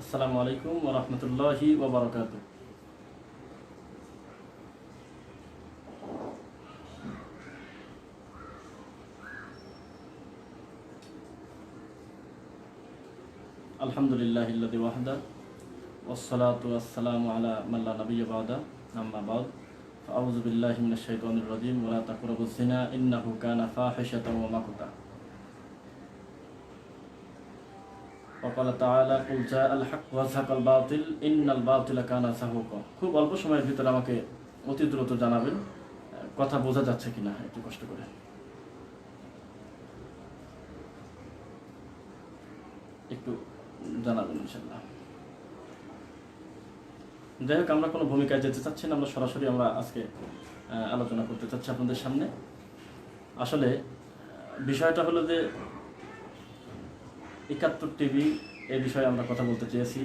আসসালামু আলাইকুম ওয়া রাহমাতুল্লাহি ওয়া বারাকাতুহু। আলহামদুলিল্লাহিল্লাযী ওয়াহদা ওয়াসসালাতু ওয়াসসালামু আলা মান লা নাবিয়্যা বা'দা আম্মা বা'দ ফাআউযু বিল্লাহি মিনাশ শাইতানির রাজীম ওয়া লা তাকরাবুজ জিনা ইন্নাহু কানা ফাহিশাতান ওয়া মাকতা ওয়া ক্বালা তাআলা কুল জাআল হক ওয়া যাহাকাল বাতিল ইন্নাল বাতিলা কানা যাহুকা। খুব অল্প সময়ের ভিতরে আমাকে অতি দ্রুত জানাবেন কথা বোঝা যাচ্ছে কিনা, একটু কষ্ট করে একটু জানাবেন ইনশাআল্লাহ। যাই হোক, আমরা কোনো ভূমিকায় যেতে চাচ্ছি না, আমরা সরাসরি আজকে আলোচনা করতে চাচ্ছি আপনাদের সামনে। আসলে বিষয়টা হলো যে ৭১ টিভি এই বিষয়ে আমরা কথা বলতে চেয়েছি।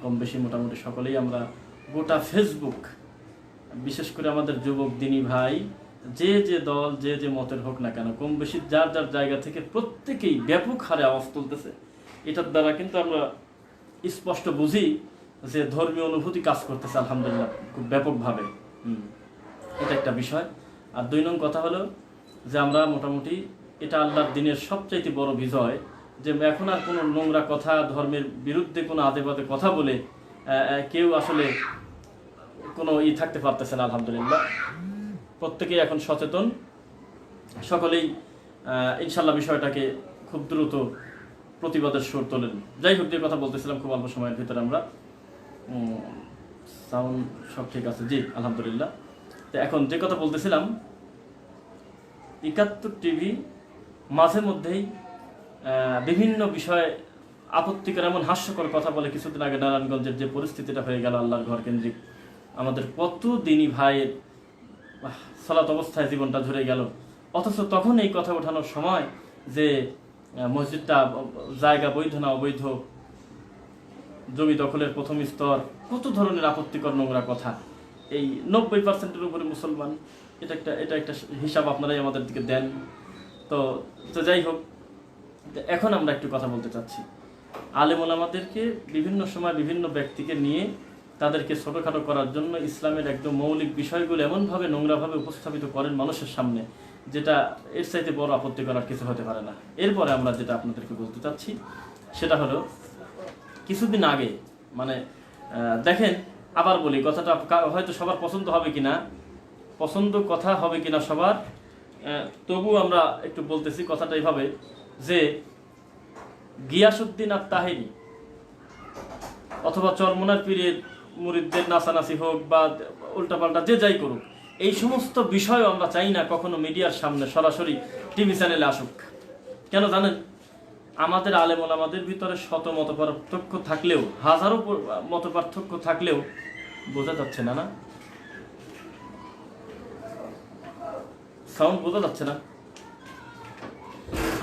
কম বেশি মোটামুটি সকলেই আমরা গোটা ফেসবুক, বিশেষ করে আমাদের যুবক দিনী ভাই, যে যে দল যে যে মতের হোক না কেন, কম বেশি যার যার জায়গা থেকে প্রত্যেকেই ব্যাপক হারে আওয়াজ তুলতেছে। এটার দ্বারা কিন্তু আমরা স্পষ্ট বুঝি যে ধর্মীয় অনুভূতি কাজ করতেছে আলহামদুলিল্লাহ খুব ব্যাপকভাবে। এটা একটা বিষয়। আর ২ নং কথা হলো যে আমরা মোটামুটি এটা আল্লাহর দিনের সবচাইতে বড় বিজয় যে এখন আর কোনো নোংরা কথা, ধর্মের বিরুদ্ধে কোনো আদে বাদে কথা বলে কেউ আসলে কোনো থাকতে পারতেছে না আলহামদুলিল্লাহ। প্রত্যেকেই এখন সচেতন, সকলেই ইনশাল্লাহ বিষয়টাকে খুব দ্রুত প্রতিবাদের সুর তোলেন। যাই হোক, যে কথা বলতেছিলাম, খুব অল্প সময়ের ভিতরে আমরা সাউন্ড সব ঠিক আছে, জি আলহামদুলিল্লাহ। তো এখন যে কথা বলতেছিলাম, ৭১ টিভি মাঝে মধ্যেই বিভিন্ন বিষয়ে আপত্তিকর এমন হাস্যকর কথা বলে। কিছুদিন আগে নারায়ণগঞ্জের যে পরিস্থিতিটা হয়ে গেল আল্লাহর ঘর কেন্দ্রিক, আমাদের কত দিনী ভাইয়ের সালাত অবস্থায় জীবনটা ঝরে গেল। অথচ তখন এই কথা ওঠানোর সময় যে মসজিদটা জায়গা বৈধ না অবৈধ, জমি দখলের প্রথম স্তর, কত ধরনের আপত্তিকর নোংরা কথা। এই ৯০%-এর উপরে মুসলমান, এটা একটা হিসাব আপনারাই আমাদের দিকে দেন। তো যাই হোক, এখন আমরা একটু কথা বলতে চাচ্ছি। আলেম ওলামাদেরকে বিভিন্ন সময় বিভিন্ন ব্যক্তিকে নিয়ে তাদেরকে ছোটোখাটো করার জন্য ইসলামের একদম মৌলিক বিষয়গুলো এমনভাবে নোংরাভাবে উপস্থাপিত করেন মানুষের সামনে, যেটা এর চাইতে বড় আপত্তি করার কিছু হতে পারে না। এরপরে আমরা যেটা আপনাদেরকে বলতে চাচ্ছি সেটা হলো, কিছুদিন আগে দেখেন, আবার বলি কথাটা হয়তো সবার পছন্দ হবে কিনা, কথা হবে কিনা সবার, তবু আমরা একটু বলতেছি কথাটা এইভাবে যে গিয়াসউদ্দিন আর তাহেরি অথবা চরমোনার পীরের মুরিদদের নাচানাচি হোক বা উল্টাপাল্টা যে যাই করুক, এই সমস্ত বিষয় আমরা চাই না কখনো মিডিয়ার সামনে সরাসরি টিভি চ্যানেলে আসুক। কেন জানেন? আমাদের আলেম ওলামাদের ভিতরে শত মতপার্থক্য থাকলেও, হাজারো মতপার্থক্য থাকলেও, বোঝা যাচ্ছে না না সাউন্ড বোঝা যাচ্ছে না,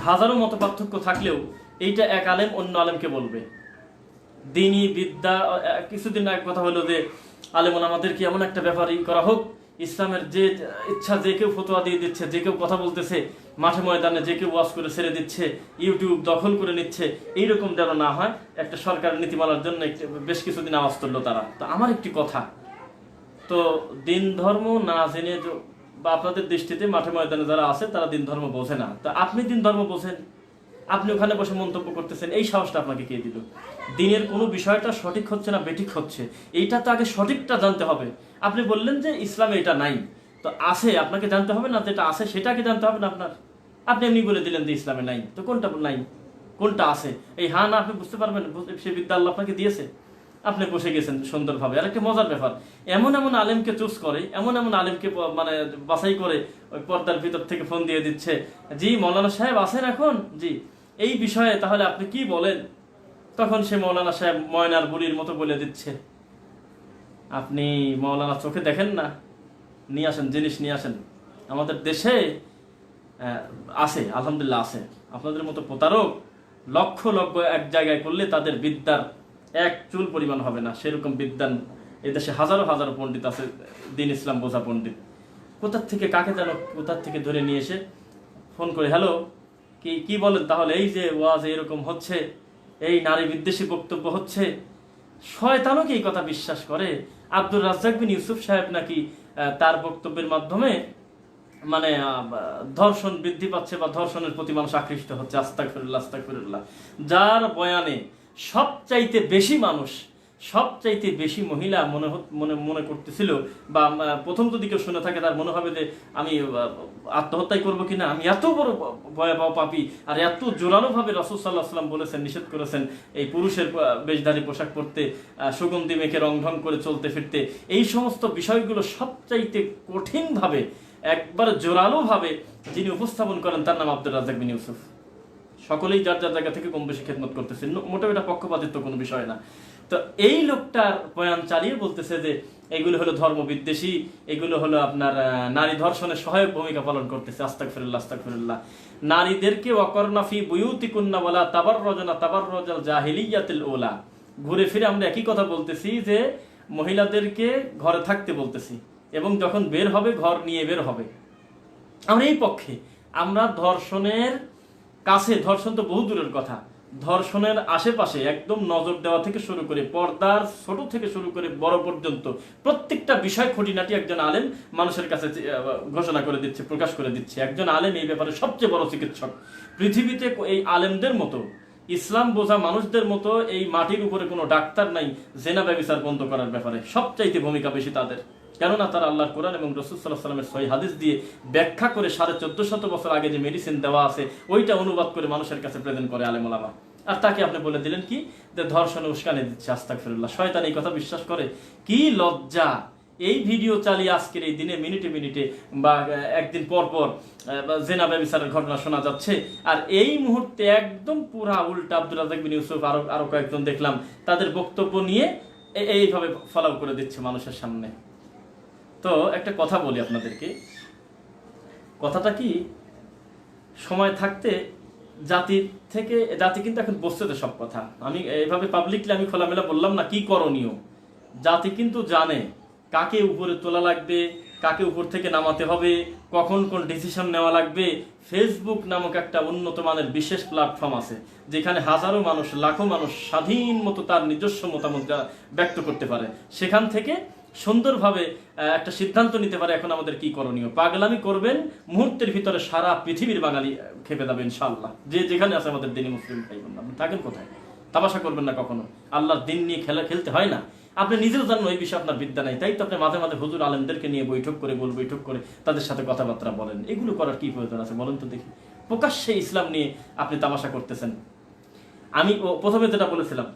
হাজারো মতপার্থক্য থাকলেও এইটা এক আলেম অন্য আলেমকে বলবে। দিনী বিদ্যা, কিছুদিন এক কথা হলো যে আলেম ওলামাদেরকে এমন একটা ব্যাপারই করা হোক, ইসলামের যে ইচ্ছা যে কেউ ফতোয়া দিয়ে দিচ্ছে, যে কেউ কথা বলতেছে মাঠে ময়দানে, যে কেউ ওয়াজ করে ছেড়ে দিচ্ছে, ইউটিউব দখল করে নিচ্ছে, এইরকম যেন না হয়। একটা সরকারের নীতিমালার জন্য বেশ কিছুদিন আওয়াজ তুললো তারা। তো আমার একটি কথা, তো দিন ধর্ম না জেনে বা আপনাদের দৃষ্টিতে মাঠে ময়দানে যারা আছে তারা দিন ধর্ম বোঝে না, তা আপনি দিন ধর্ম বোঝেন, আপনি ওখানে বসে মন্তব্য করতেছেন, এই সাহসটা আপনাকে কে দিল? দিনের কোনো বিষয়টা সঠিক হচ্ছে না বেঠিক হচ্ছে, এইটা তো আগে সঠিকটা জানতে হবে। আপনি বললেন যে ইসলামে এটা নাই, তো আছে, আপনাকে জানতে হবে না? যেটা আছে সেটাকে জানতে হবে না আপনার? আপনি এমনি বলে দিলেন যে ইসলামে নাই, তো কোনটা নাই কোনটা আছে, এই হ্যাঁ না আপনি বুঝতে পারবেন? সে বিদ্যা আল্লাহ আপনাকে দিয়েছে, আপনি বসে গেছেন সুন্দরভাবে। আর একটা মজার ব্যাপার, এমন আলেমকে চুজ করে, এমন আলেমকে বাছাই করে ওই পর্দার ভিতর থেকে ফোন দিয়ে দিচ্ছে, জি মৌলানা সাহেব আছেন এখন, জি এই বিষয়ে তাহলে আপনি কি বলেন? তখন সে মৌলানা সাহেব ময়নার বুড়ির মতো বলে দিচ্ছে, আপনি মৌলানা চোখে দেখেন না, নিয়ে আসেন জিনিস নিয়ে আসেন। আমাদের দেশে আছে আলহামদুলিল্লাহ, আছে আপনাদের মতো প্রতারক লক্ষ লক্ষ এক জায়গায় করলে তাদের বিদ্যার এক চুল পরিমাণ হবে না, সেরকম বিদ্যান এদেশে হাজারো হাজারো পণ্ডিত আছে, দিন ইসলাম বোঝা পণ্ডিত। কোথার থেকে কাকে যেন কোথার থেকে ধরে নিয়ে এসে ফোন করে, হ্যালো কি বলেন তাহলে, এই যে ওয়াজ এরকম হচ্ছে, এই নারী বিদ্বেষী বক্তব্য হচ্ছে। শয়তানও কি এই কথা বিশ্বাস করে? আব্দুর রাজ্জাক বিন ইউসুফ সাহেব নাকি তার বক্তব্যের মাধ্যমে মানে ধর্ষণ বৃদ্ধি পাচ্ছে বা ধর্ষণের প্রতি মানুষ আকৃষ্ট হচ্ছে। আস্তাগফিরুল্লাহ আস্তাগফিরুল্লাহ। যার বয়ানে সবচাইতে বেশি মানুষ, সবচাইতে বেশি মহিলা মনে করতেছিল, বা প্রথম যদি কেউ শুনে থাকে তার মনে হবে যে আমি আত্মহত্যাই করবো কিনা, আমি এত বড় ভয়াবহ পাপী। আর এত জোরালোভাবে রাসূল সাল্লাল্লাহু আলাইহি ওয়াসাল্লাম বলেছেন, নিষেধ করেছেন এই পুরুষের বেশধারী পোশাক পরতে, সুগন্ধি মেখে রং ঢং করে চলতে ফিরতে। এই সমস্ত বিষয়গুলো সবচাইতে কঠিনভাবে, একবার জোরালোভাবে যিনি উপস্থাপন করেন তার নাম আব্দুর রাজ্জাক বিন ইউসুফ। সকলেই যার যার জায়গা থেকে কম বেশি খেদমত করতেছেন, মোটেও এটা পক্ষপাতিত্ব কোনো বিষয় না। তো এই লোকটার বয়ান চালিয়ে বলতেছে যে এগুলো হলো ধর্ম বিদ্বেষী, এগুলো হলো আপনার নারী ধর্ষণের সহায়ক ভূমিকা পালন করতেছে। আস্তাগফিরুল্লাহ আস্তাগফিরুল্লাহ। নারীদেরকে ওয়াকরনা ফি বুয়ুতিকুন্না ওয়ালা তাবাররাজনা তাবাররাজাল জাহিলিয়াতিল উলা। ঘুরে ফিরে আমরা একই কথা বলতেছি যে মহিলাদেরকে ঘরে থাকতে বলতেছি, এবং যখন বের হবে ঘর নিয়ে বের হবে। আমরা এই পক্ষে। আমরা ধর্ষণের কাছে, ধর্ষণ তো বহু দূরের কথা, ধর্ষণের আশেপাশে একদম নজর দেওয়া থেকে শুরু করে পর্দার ছোট থেকে শুরু করে বড় পর্যন্ত প্রত্যেকটা বিষয় খুঁটিনাটি একজন আলেম মানুষের কাছে ঘোষণা করে দিচ্ছে, প্রকাশ করে দিচ্ছে। একজন আলেম এই ব্যাপারে সবচেয়ে বড় চিকিৎসক পৃথিবীতে। এই আলেমদের মতো, ইসলাম বোঝা মানুষদের মতো এই মাটির উপরে কোনো ডাক্তার নাই জেনা ব্যভিচার বন্ধ করার ব্যাপারে। সবচাইতে ভূমিকা বেশি তাদের, কেননা তারা আল্লাহর কোরআন এবং রাসূল সাল্লাল্লাহু আলাইহি ওয়াসাল্লামের সহিহ হাদিস দিয়ে ব্যাখ্যা করে 1450 বছর আগে যে মেডিসিন দেওয়া আছে ওইটা অনুবাদ করে মানুষের কাছে প্রেজেন্ট করে আলেম ওলামা। আর তাকে আপনি বলে দিলেন কি যে ধর্ষণে উস্কানি দিচ্ছে। আস্তাগফিরুল্লাহ। শয়তান এই কথা বিশ্বাস করে? কি লজ্জা! এই ভিডিও চালিয়ে আজকের এই দিনে মিনিটে মিনিটে বা একদিন পর পর জেনা ব্যভিচারের ঘটনা শোনা যাচ্ছে, আর এই মুহূর্তে একদম পুরা উল্টা আব্দুর রাজ্জাক বিন ইউসুফ আরো কয়েকজন দেখলাম তাদের বক্তব্য নিয়ে এইভাবে ফলো করে দিচ্ছে মানুষের সামনে। তো একটা কথা বলি আপনাদেরকে, কথাটা কি, সময় থাকতে জাতি কিন্তু এখন বসছে তো সব কথা। আমি এইভাবে পাবলিকলি আমি খোলামেলা বললাম না কি করণীয়। জাতি কিন্তু জানে কাকে উপরে তোলা লাগবে, কাকে উপর থেকে নামাতে হবে, কখন কোন ডিসিশন নেওয়া লাগবে। ফেসবুক নামক একটা উন্নত মানের বিশেষ প্ল্যাটফর্ম আছে যেখানে হাজারো মানুষ, লাখো মানুষ স্বাধীন মতো তার নিজস্ব মতামত ব্যক্ত করতে পারে। সেখান থেকে সুন্দরভাবে একটা সিদ্ধান্ত নিতে পারে এখন আমাদের কি করণীয়। পাগলামি করবেন, মুহূর্তের ভিতরে সারা পৃথিবীর বাঙালি খেপে যাবে ইনশাআল্লাহ। যে যেখানে আছে আমাদের দিনী মুসলিম ভাই বোন, আপনি থাকেন কোথায়, তামাশা করবেন না কখনো। আল্লাহর দিন নিয়ে খেলতে হয় না। আপনি নিজেও জানেন ওই বিষয়ে আপনার বিদ্যা নাই, তাই তো আপনি মাঝে মাঝে হুজুর আলেমদেরকে নিয়ে বৈঠক করে তাদের সাথে কথাবার্তা বলেন। এগুলো করার কি প্রয়োজন আছে বলেন তো দেখি? প্রকাশ্যে ইসলাম নিয়ে আপনি তামাশা করতেছেন। আমি প্রথমে যেটা বলেছিলাম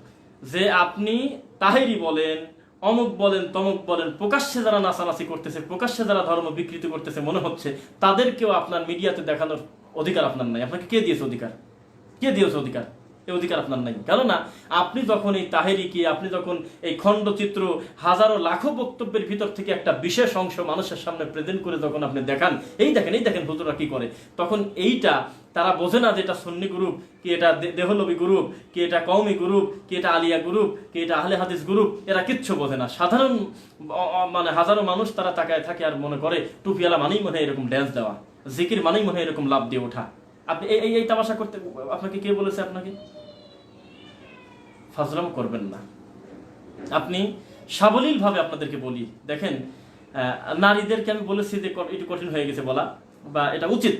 যে আপনি তাহেরি বলেন, অমুক বলেন, তমুক বলেন, প্রকাশ্যে যারা নাচানাচি করতেছে, প্রকাশ্যে যারা ধর্ম বিকৃতি করতেছে, মনে হচ্ছে তাদেরকেও আপনার মিডিয়াতে দেখানোর অধিকার আপনার নাই। আপনাকে কে দিয়েছে অধিকার? কে দিয়েছে অধিকার? এই অধিকার আপনার নাই। কেননা আপনি যখন এই তাহেরিকে, আপনি যখন এই খণ্ডচিত্র হাজারো লাখো বক্তব্যের ভিতর থেকে একটা বিশেষ অংশ মানুষের সামনে প্রেজেন্ট করে যখন আপনি দেখান, এই দেখেন হুজুররা কি করে, তখন এইটা তারা বোঝে না যে এটা সুন্নি গ্রুপ, কি এটা দেহলবি গ্রুপ, কি এটা কওমি গ্রুপ, কি এটা আলিয়া গ্রুপ, কি এটা আহলে হাদিস গ্রুপ। এরা কিচ্ছু বোঝে না। সাধারণ মানে হাজারো মানুষ তারা তাকায় থাকে আর মনে করে টুপিওয়ালা মানেই মনে হয় এরকম ড্যান্স দেওয়া, জিকির মানেই মনে হয় এরকম লাভ দিয়ে ওঠা। আপনি এই তামাশা করতে আপনাকে কে বলেছে? আপনাকে ফাজলাম করবেন না। আপনি সাবলীল ভাবে আপনাদেরকে বলি, দেখেন নারীদেরকে আমি বলেছি যে একটু কঠিন হয়ে গেছে বলা, বা এটা উচিত।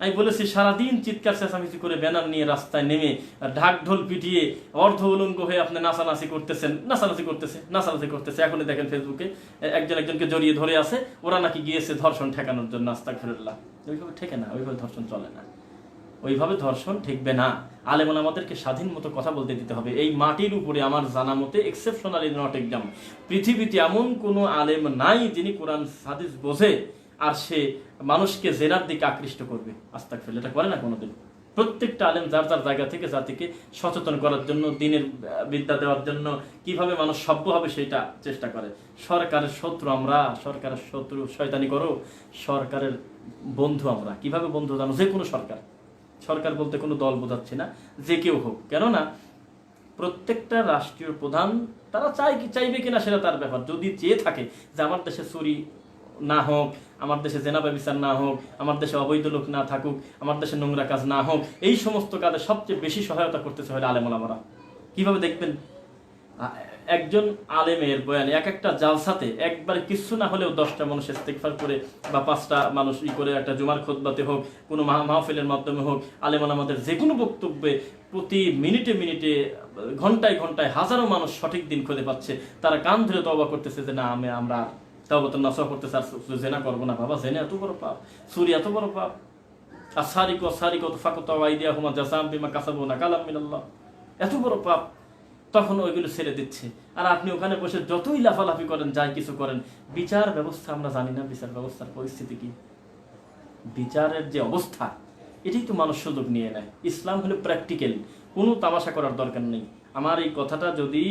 আমি বলেছি সারাদিন চিৎকার চেঁচামেচি করে ব্যানার নিয়ে রাস্তায় নেমে ঢাক ঢোল পিটিয়ে অর্ধ উলঙ্গ হয়ে আপনি নাচানাচি করতেছে। এখনই দেখেন ফেসবুকে একজনকে জড়িয়ে ধরে আছে, ওরা নাকি গিয়েছে ধর্ষণ ঠেকানোর জন্য। আস্তাগফিরুল্লাহ। ওইভাবে ঠেকে না, ওইভাবে ধর্ষণ চলে না, ওইভাবে ধর্ষণ ঠেকবে না। আলেম আমাদেরকে স্বাধীন মতো কথা বলতে দিতে হবে। এই মাটির উপরে আমার জানা মতে এক্সেপশনালি নট এক্সাম, পৃথিবীতে এমন কোনো আলেম নাই যিনি কোরআন হাদিস বোঝে আর সে মানুষকে জেনার দিকে আকৃষ্ট করবে। আস্তাগফিরুল্লাহ। এটা করে না কোনোদিন। প্রত্যেকটা আলেম যার যার জায়গা থেকে জাতিকে সচেতন করার জন্য, দিনের বিদ্যা দেওয়ার জন্য, কিভাবে মানুষ সভ্য হবে সেটা চেষ্টা করে। সরকারের শত্রু আমরা, সরকারের শত্রু শয়তানি করো, সরকারের বন্ধু আমরা। কিভাবে বন্ধু জানো? যে কোনো সরকার বলতে কোনো দল বোঝাচ্ছে না, যে কেউ হোক। কেননা প্রত্যেকটা রাষ্ট্রীয় প্রধান তারা চাইবে কিনা সেটা তার ব্যাপার। যদি চেয়ে থাকে যে আমার দেশে চুরি না হোক, আমার দেশে জেনা ব্যভিচার না হোক, আমার দেশে অবৈধ লোক না থাকুক, আমার দেশে নোংরা কাজ না হোক, এই সমস্ত কাজে সবচেয়ে বেশি সহায়তা করতেছে হলো আলেম ওলামারা। কিভাবে দেখবেন, একজন আলেমের বয়ানে এক একটা জালসাতে একবারে কিছু না হলেও 10টা মানুষ ইস্তেগফার করে বা 5টা মানুষ করে একটা জুমার খুতবাতে হোক, কোনো মাহফিলের মাধ্যমে হোক, আলেম ওলামাদের যে কোনো বক্তব্যে প্রতি মিনিটে মিনিটে ঘন্টায় ঘন্টায় হাজারো মানুষ সঠিক দিন খুঁজে পাচ্ছে। তারা কান ধরে তওবা করতেছে যে না আমরা তাওবাতুন নাসুহ করতেছে, আর জেনা করবো না। বাবা, জেনা এত বড় পাপ, চুরি এত বড় পাপ। আর সারিকাতু ফাকতাউ আইদিয়াহুমা জাযাআম বিমা কাসাবু নাকালাম মিনাল্লাহ, এত বড় পাপ। তখন ওইগুলো ছেড়ে দিচ্ছে, আর আপনি ওখানে বসে যতই লাফালাফি করেন, যাই কিছু করেন। বিচার ব্যবস্থা আমরা জানি না, বিচার ব্যবস্থার পরিস্থিতি কি, বিচারের যে অবস্থা, এটাই তো মানুষ সুযোগ নিয়ে নেয়। ইসলাম হলো প্র্যাকটিক্যাল, কোনো তামাশা করার দরকার নেই। আমার এই কথাটা যদি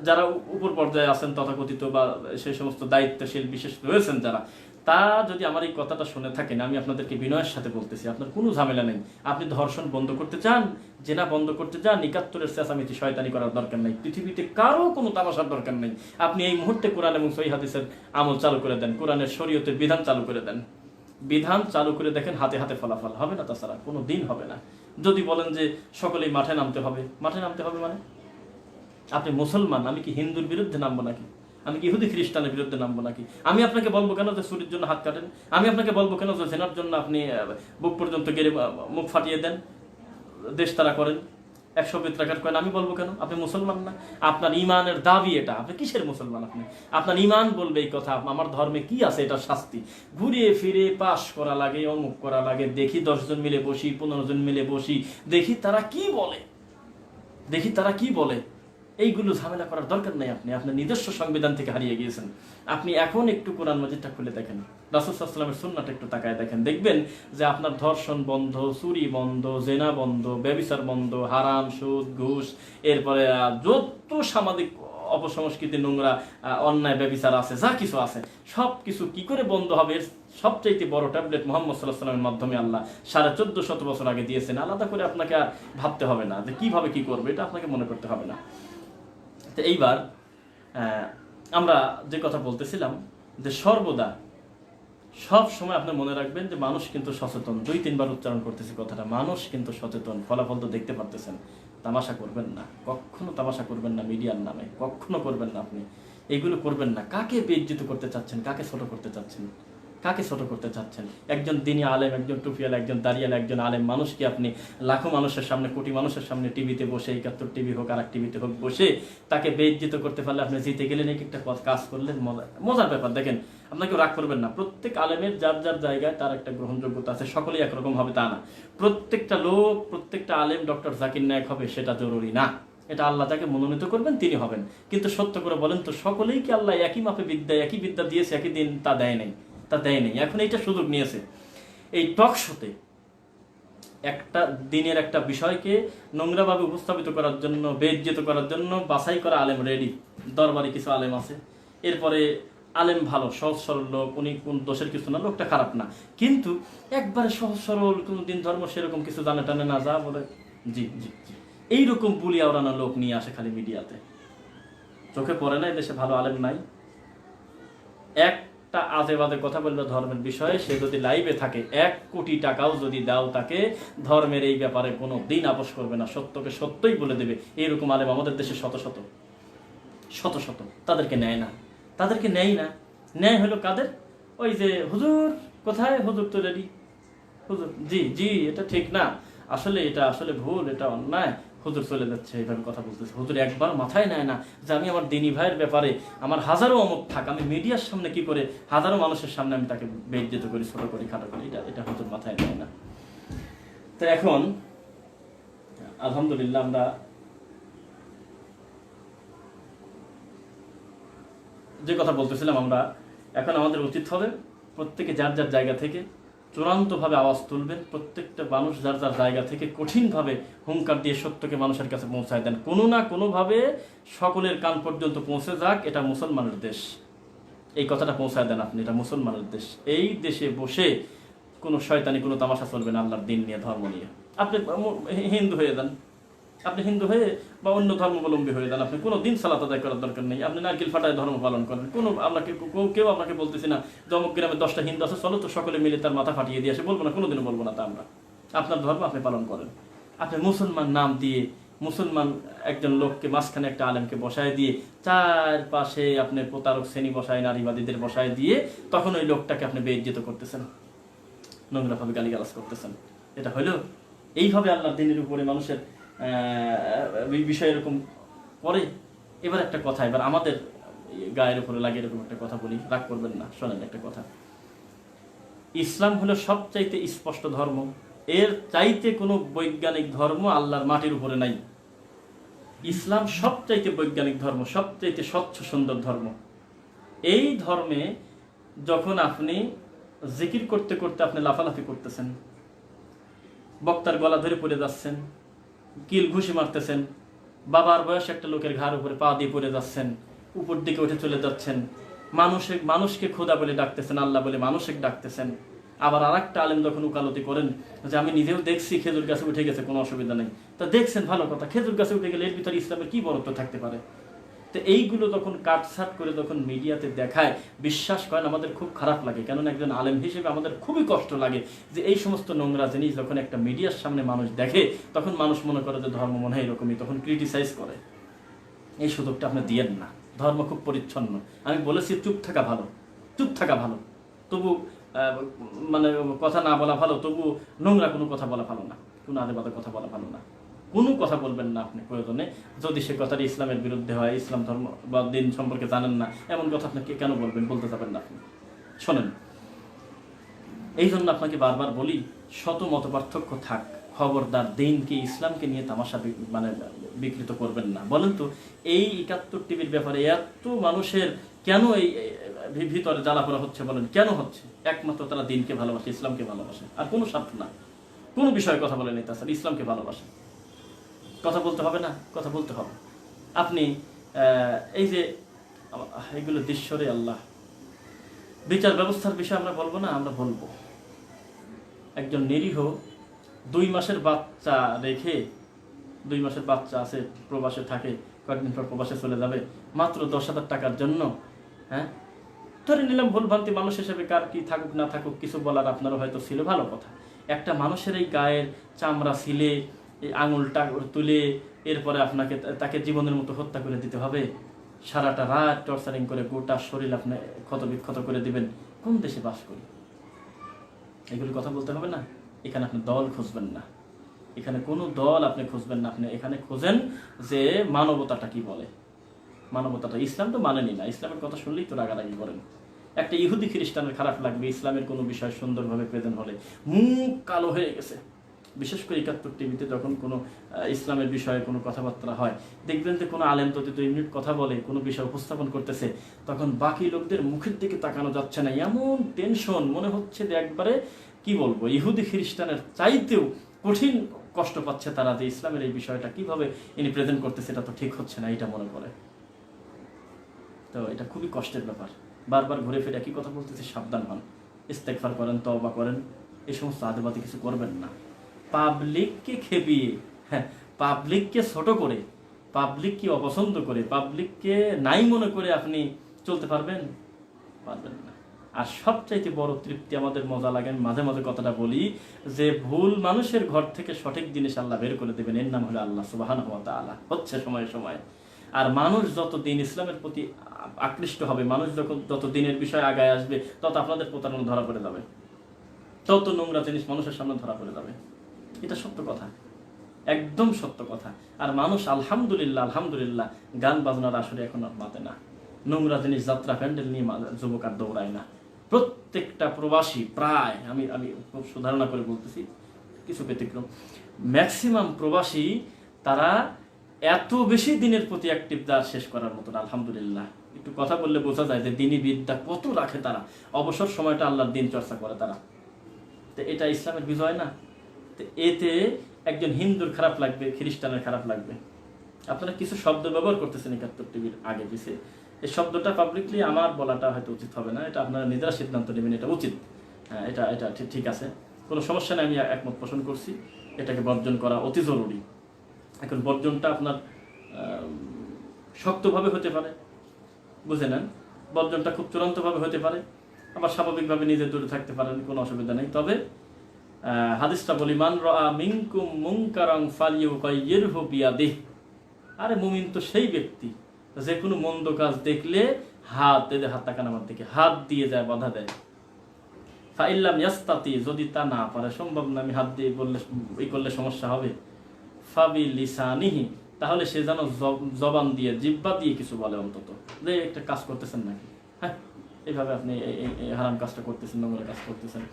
যারা উপর পর্যায়ে আছেন তথাকথিত বা সেই সমস্ত দায়িত্বশীল বিশেষ রয়েছেন যারা, তা যদি আমার এই কথাটা শুনে থাকেন, আমি আপনাদেরকে বিনয়ের সাথে বলতেছি, আপনার কোনো ঝামেলা নেই। আপনি ধর্ষণ বন্ধ করতে চান, জেনা বন্ধ করতে চান, 71 চেঁচামেচি শয়তানি করার দরকার নেই। পৃথিবীতে কারো কোনো তামাশার দরকার নেই। আপনি এই মুহূর্তে কোরআন এবং সহিহ হাদিসের আমল চালু করে দেন, কোরআনের শরীয়তের বিধান চালু করে দেন, বিধান চালু করে দেখেন, হাতে হাতে ফলাফল হবে না, তাছাড়া কোনো দিন হবে না। যদি বলেন যে সকলেই মাঠে নামতে হবে, মাঠে নামতে হবে মানে আপনি মুসলমান, আমি কি হিন্দুর বিরুদ্ধে নামবো নাকি? আমি কি ইহুদি খ্রিস্টানের বিরুদ্ধে নামবো নাকি? আমি আপনাকে বলবো কেন যে চুরির জন্য হাত কাটেন? আমি আপনাকে বলবো কেন যে জেনার জন্য আপনি বুক পর্যন্ত গেলে মুখ ফাটিয়ে দেন, দেশ তারা করেন, 100 বেত্রাঘাত করেন? আমি বলবো কেন? আপনি মুসলমান না? আপনার ইমানের দাবি এটা, আপনি কিসের মুসলমান? আপনি আপনার ইমান বলবে এই কথা, আমার ধর্মে কি আছে এটা শাস্তি। ঘুরিয়ে ফিরে পাশ করা লাগে, অমুক করা লাগে, দেখি 10 জন মিলে বসি, 15 জন মিলে বসি, দেখি তারা কি বলে, দেখি তারা কি বলে। এইগুলো ঝামেলা করার দরকার নেই। আপনি আপনার নিজস্ব সংবিধান থেকে হারিয়ে গিয়েছেন। আপনি এখন একটু কোরআন মাজিদটা খুলে দেখেন, রাসূল সাল্লাল্লাহু আলাইহি ওয়াসাল্লামের সুন্নাহটা একটু তাকায় দেখেন, দেখবেন যে আপনার ধর্ষণ বন্ধ, চুরি বন্ধ, জেনা বন্ধ, ব্যভিচার বন্ধ, হারাম, সুদ, ঘুষ, এরপরে যত সামাজিক অপসংস্কৃতি, নোংরা, অন্যায়, ব্যভিচার আছে, যা কিছু আছে, সব কিছু কি করে বন্ধ হবে? সবচাইতে বড় ট্যাবলেট মুহাম্মদ সাল্লাল্লাহু আলাইহি ওয়াসাল্লামের মাধ্যমে আল্লাহ 1450 বছর আগে দিয়েছেন। আলাদা করে আপনাকে আর ভাবতে হবে না যে কিভাবে কি করবে, এটা আপনাকে মনে করতে হবে না। তো এইবার আমরা যে কথা বলতেছিলাম, যে সর্বদা সব সময় আপনি মনে রাখবেন যে মানুষ কিন্তু সচেতন। 2-3 বার উচ্চারণ করতেছি কথাটা, মানুষ কিন্তু সচেতন, ফলাফল তো দেখতে পারতেছেন। তামাশা করবেন না, কখনো তামাশা করবেন না মিডিয়ার নামে, কখনো করবেন না। আপনি এইগুলো করবেন না। কাকে বেইজ্জত করতে চাচ্ছেন? কাকে ছোট করতে চাচ্ছেন? কাকে ছোট করতে চাচ্ছেন? একজন দিনী আলেম, একজন টুপিয়াল, একজন দাঁড়িয়াল, একজন আলেম মানুষকে আপনি লাখো মানুষের সামনে, কোটি মানুষের সামনে টিভিতে বসে, 71 টিভি হোক আর এক টিভিতে হোক, বসে তাকে বেইজ্জত করতে পারলে আপনি জিতে গেলেন, একটা কাজ করলেন, মজার ব্যাপার। দেখেন, আপনাকে রাগ করবেন না। প্রত্যেক আলেমের যার যার জায়গায় তার একটা গ্রহণযোগ্যতা আছে, সকলেই একরকম হবে তা না। প্রত্যেকটা লোক, প্রত্যেকটা আলেম ডক্টর জাকির নায়েক হবে সেটা জরুরি না। এটা আল্লাহ যাকে মনোনীত করবেন তিনি হবেন। কিন্তু সত্য করে বলেন তো, সকলেই কি আল্লাহ একই মাপে বিদ্যা, একই বিদ্যা দিয়েছে একই দিন? তা দেয় নাই, তা দেয় নাই। এখন এইটা সুযোগ নিয়েছে এই টক শোতে একটা দিনের একটা বিষয়কে নোংরাভাবে উপস্থাপিত করার জন্য, বেইজ্জত করার জন্য বাছাই করা আলেম রেডি। দরবারে কিছু আলেম আছে, এরপরে আলেম ভালো, সহজ সরল লোক, উনি কোন দোষের কিছু না, লোকটা খারাপ না, কিন্তু একবারে সহজ সরল, কোনো দিন ধর্ম সেরকম কিছু জানে টানে না, যা বলে জি জি জি, এইরকম বুলিয়া ওড়ানো লোক নিয়ে আসে খালি মিডিয়াতে। চোখে পড়ে না দেশে ভালো আলেম নাই? একটা আজে বাজে কথা বলবে ধর্মের বিষয়ে, সে যদি লাইভে থাকে 1 কোটি টাকাও যদি দাও তাকে, ধর্মের এই ব্যাপারে কোনো দিন আপোষ করবে না, সত্যকে সত্যই বলে দেবে। এইরকম আলেম আমাদের দেশে শত শত শত শত। তাদেরকে নেয় না, তাদেরকে নেয় না। ন্যায় হলো কাদের? ওই যে হুজুর কোথায়, হুজুর তো রেডি, হুজুর জি জি এটা ঠিক না, আসলে এটা আসলে ভুল, এটা অন্যায়, হুজুর চলে যাচ্ছে, এইভাবে কথা বলতেছে। হুজুর একবার মাথায় নেয় না যে আমি আমার দিনী ভাইয়ের ব্যাপারে আমার হাজারো অমত থাক, আমি মিডিয়ার সামনে কি করে হাজারো মানুষের সামনে আমি তাকে বেইজ্জত করি, ছোট করি, খাটো করি, এটা হুজুর মাথায় নেয় না। তো এখন আলহামদুলিল্লাহ আমরা যে কথা বলতেছিলাম, আমরা এখন আমাদের উচিত হবে প্রত্যেকে যার যার জায়গা থেকে চূড়ান্তভাবে আওয়াজ তুলবেন। প্রত্যেকটা মানুষ যার যার জায়গা থেকে কঠিনভাবে হুঙ্কার দিয়ে সত্যকে মানুষের কাছে পৌঁছায় দেন। কোনো না কোনোভাবে সকলের কান পর্যন্ত পৌঁছে যাক, এটা মুসলমানের দেশ, এই কথাটা পৌঁছায় দেন আপনি, এটা মুসলমানের দেশ। এই দেশে বসে কোনো শয়তানি, কোনো তামাশা চলবে না আল্লাহর দিন নিয়ে, ধর্ম নিয়ে। আপনি হিন্দু হয়ে যান, আপনি হিন্দু হয়ে বা অন্য ধর্মাবলম্বী হয়ে যান, আপনি কোনো দিন সালাত আদায় করার দরকার নেই, আপনি নারকেল ফাটায় ধর্ম পালন করেন, কোনো আপনাকে কেউ আপনাকে বলতেছি না যে অমুক গ্রামে 10টা হিন্দু আছে, চলো তো সকলে মিলে তার মাথা ফাটিয়ে দিয়ে আসে, বলবো না, কোনোদিনও বলবো না তা আমরা। আপনার ধর্ম আপনি পালন করেন। আপনি মুসলমান নাম দিয়ে মুসলমান একজন লোককে মাঝখানে একটা আলেমকে বসায় দিয়ে চারপাশে আপনি প্রতারক শ্রেণী বসায়, নারীবাদীদের বসায় দিয়ে তখন ওই লোকটাকে আপনি বেইজ্জত করতেছেন, নোংরাভাবে গালিগালাজ করতেছেন। এটা হলো এইভাবে আল্লাহর দ্বীনের উপরে মানুষের বিষয় এরকম করে। এবার একটা কথা, এবার আমাদের গায়ের উপরে লাগে এরকম একটা কথা বলি, রাগ করবেন না, শোনেন একটা কথা। ইসলাম হলো সবচাইতে স্পষ্ট ধর্ম, এর চাইতে কোনো বৈজ্ঞানিক ধর্ম আল্লাহর মাটির উপরে নাই। ইসলাম সবচাইতে বৈজ্ঞানিক ধর্ম, সবচাইতে স্বচ্ছ সুন্দর ধর্ম। এই ধর্মে যখন আপনি জিকির করতে করতে আপনি লাফালাফি করতেছেন, বক্তার গলা ধরে পড়ে যাচ্ছেন, কিল ঘুষি মারতেছেন, বাবার বয়স একটা লোকের ঘাড় উপরে পা দিয়ে পড়ে যাচ্ছেন, উপর দিকে উঠে চলে যাচ্ছেন, মানুষকে খোদা বলে ডাকতেছেন, আল্লাহ বলে মানুষকে ডাকতেছেন। আবার আর একটা আলেম যখন উকালতি করেন যে আমি নিজেও দেখছি খেজুর গাছে উঠে গেছে, কোনো অসুবিধা নেই, তা দেখছেন ভালো কথা, খেজুর গাছে উঠে গেলে এর ভিতরে ইসলামের কি বরত্ব থাকতে পারে? তো এইগুলো যখন কাটছাট করে যখন মিডিয়াতে দেখায়, বিশ্বাস করেন আমাদের খুব খারাপ লাগে। কেননা একজন আলেম হিসেবে আমাদের খুবই কষ্ট লাগে যে এই সমস্ত নোংরা জিনিস যখন একটা মিডিয়ার সামনে মানুষ দেখে, তখন মানুষ মনে করে যে ধর্ম মনে হয় এরকমই, তখন ক্রিটিসাইজ করে। এই সুযোগটা আপনি দিয়েন না। ধর্ম খুব পরিচ্ছন্ন। আমি বলেছি চুপ থাকা ভালো, চুপ থাকা ভালো, তবু মানে কথা না বলা ভালো, তবু নোংরা কোনো কথা বলা ভালো না, কোনো আদেবাদের কথা বলা ভালো না। কোনো কথা বলবেন না আপনি প্রয়োজনে, যদি সে কথাটি ইসলামের বিরুদ্ধে হয়, ইসলাম ধর্ম বা দিন সম্পর্কে জানেন না, এমন কথা আপনাকে কেন বলবেন, বলতে যাবেন না আপনি। শোনেন, এই জন্য আপনাকে বারবার বলি, শত মত পার্থক্য থাক, খবরদার দিনকে ইসলামকে নিয়ে তামাশা মানে বিকৃত করবেন না। বলেন তো এই 71 টিভির ব্যাপারে এত মানুষের কেন এই ভিতরে জ্বালাপোড়া হচ্ছে? বলেন কেন হচ্ছে? একমাত্র তারা দিনকে ভালোবাসে, ইসলামকে ভালোবাসে, আর কোনো স্বার্থ না, কোনো বিষয়ে কথা বলে নেই, তাছাড়া ইসলামকে ভালোবাসে। কথা বলতে হবে না, কথা বলতে হবে। আপনি এই যে এগুলো দৃশ্যরে আল্লাহ, বিচার ব্যবস্থার বিষয়ে আমরা বলবো না, আমরা বলবো। একজন নিরীহ 2 মাসের বাচ্চা রেখে, 2 মাসের বাচ্চা আছে, প্রবাসে থাকে, কয়েকদিন পর প্রবাসে চলে যাবে, মাত্র 10,000 টাকার জন্য। হ্যাঁ, ধরে নিলাম ভুলভ্রান্তি মানুষ হিসেবে, কার কি থাকুক না থাকুক, কিছু বলার আপনারও হয়তো ছিল, ভালো কথা। একটা মানুষের এই গায়ের চামড়া ছিলে, এই আঙুলটা তুলে এরপরে আপনাকে তাকে জীবনের মতো হত্যা করে দিতে হবে, সারাটা রাত টর্চারিং করে গোটা শরীর আপনি ক্ষতবিক্ষত করে দিবেন? কোন দেশে বাস করি? এগুলি কথা বলতে হবে না। এখানে আপনি দল খুঁজবেন না, এখানে কোনো দল আপনি খুঁজবেন না, আপনি এখানে খোঁজেন যে মানবতাটা কি বলে। মানবতাটা ইসলাম তো মানেনি না, ইসলামের কথা শুনলেই তো রাগারাগি করেন। একটা ইহুদি খ্রিস্টানের খারাপ লাগবে ইসলামের কোনো বিষয় সুন্দরভাবে প্রেজেন্ট হলে, মুখ কালো হয়ে গেছে। বিশেষ করে 71 টিভিতে যখন কোনো ইসলামের বিষয়ে কোনো কথাবার্তা হয়, দেখবেন যে কোনো আলেম যদি 2 মিনিট কথা বলে, কোনো বিষয় উপস্থাপন করতেছে, তখন বাকি লোকদের মুখের দিকে তাকানো যাচ্ছে না, এমন টেনশন, মনে হচ্ছে যে একবারে কি বলবো, ইহুদি খ্রিস্টানের চাইতেও কঠিন কষ্ট পাচ্ছে তারা, যে ইসলামের এই বিষয়টা কিভাবে ইনি প্রেজেন্ট করতেছে, এটা তো ঠিক হচ্ছে না, এটা মনে করে। তো এটা খুবই কষ্টের ব্যাপার। বারবার ঘুরে ফিরে একই কথা বলতেছি, সাবধান হন, ইস্তেগফার করেন, তওবা করেন, এই সমস্ত আদেবাদী কিছু করবেন না। পাবলিককে খেপিয়ে, হ্যাঁ, পাবলিককে ছোট করে, পাবলিককে অপছন্দ করে, পাবলিককে নাই মনে করে আপনি চলতে পারবেন? পারবেন না। আর সবচাইতে বড় তৃপ্তি আমাদের মজা লাগে, আমি মাঝে মাঝে কথাটা বলি, যে ভুল মানুষের ঘর থেকে সঠিক জিনিস আল্লাহ বের করে দেবেন, এর নাম হলো আল্লাহ সুবহানাহু ওয়া তাআলা। হচ্ছে সময়ে সময়ে। আর মানুষ যত দিন ইসলামের প্রতি আকৃষ্ট হবে, মানুষ যত দিনের বিষয় আগায় আসবে, তত আপনাদের প্রতারণা ধরা পড়ে যাবে, তত নোংরা জিনিস মানুষের সামনে ধরা পড়ে যাবে। এটা সত্য কথা, একদম সত্য কথা। আর মানুষ আলহামদুলিল্লাহ আলহামদুলিল্লাহ গান বাজনার আসরে এখন আর বাঁধে না, নোংরা জিনিস যাত্রা প্যান্ডেল নিয়ে যুবক আর দৌড়ায় না। প্রত্যেকটা প্রবাসী প্রায়, আমি খুব সুধারণা করে বলতেছি, কিছু ব্যতিক্রম, ম্যাক্সিমাম প্রবাসী তারা এত বেশি দিনের প্রতি অ্যাক্টিভ, যার শেষ করার মতন। আলহামদুলিল্লাহ, একটু কথা বললে বোঝা যায় যে দিনী বিদ্যা কত রাখে তারা, অবসর সময়টা আল্লাহর দিন চর্চা করে তারা। তো এটা ইসলামের বিজয় না? তো এতে একজন হিন্দুর খারাপ লাগবে, খ্রিস্টানের খারাপ লাগবে। আপনারা কিছু শব্দ ব্যবহার করতেছেন 71 টিভির আগে পিছিয়ে, এই শব্দটা পাবলিকলি আমার বলাটা হয়তো উচিত হবে না, এটা আপনারা নিজেরা সিদ্ধান্ত নেবেন, এটা উচিত, হ্যাঁ, এটা ঠিক আছে, কোনো সমস্যা নেই, আমি একমত পোষণ করছি, এটাকে বর্জন করা অতি জরুরি। এখন বর্জনটা আপনার শক্তভাবে হতে পারে, বুঝে নেন, বর্জনটা খুব চূড়ান্তভাবে হতে পারে, আবার স্বাভাবিকভাবে নিজে দূরে থাকতে পারেন, কোনো অসুবিধা নেই। তবে হাদিসটা বলি, মান রাআ মিনকুম মুনকারান ফালিয়ুগাইয়িরহু বিয়াদিহি, আরে মুমিন তো সেই ব্যক্তি যে কোনো মন্দ কাজ দেখলে হাত তাকান আমার দিকে, হাত দিয়ে যায়, বাধা দেয়। ফাইল্লাম ইয়াস্তাতি, যদি তা না পারে, সম্ভব না, আমি হাত দিয়ে বললে এই করলে সমস্যা হবে, ফাবি লিসানিহি, তাহলে সে যেন জবান দিয়ে, জিহ্বা দিয়ে কিছু বলে, অন্তত যে একটা কাজ করতেছেন নাকি, হ্যাঁ এইভাবে আপনি এই হারাম কাজটা করতেছেন, নোংরা কাজ করতেছেন।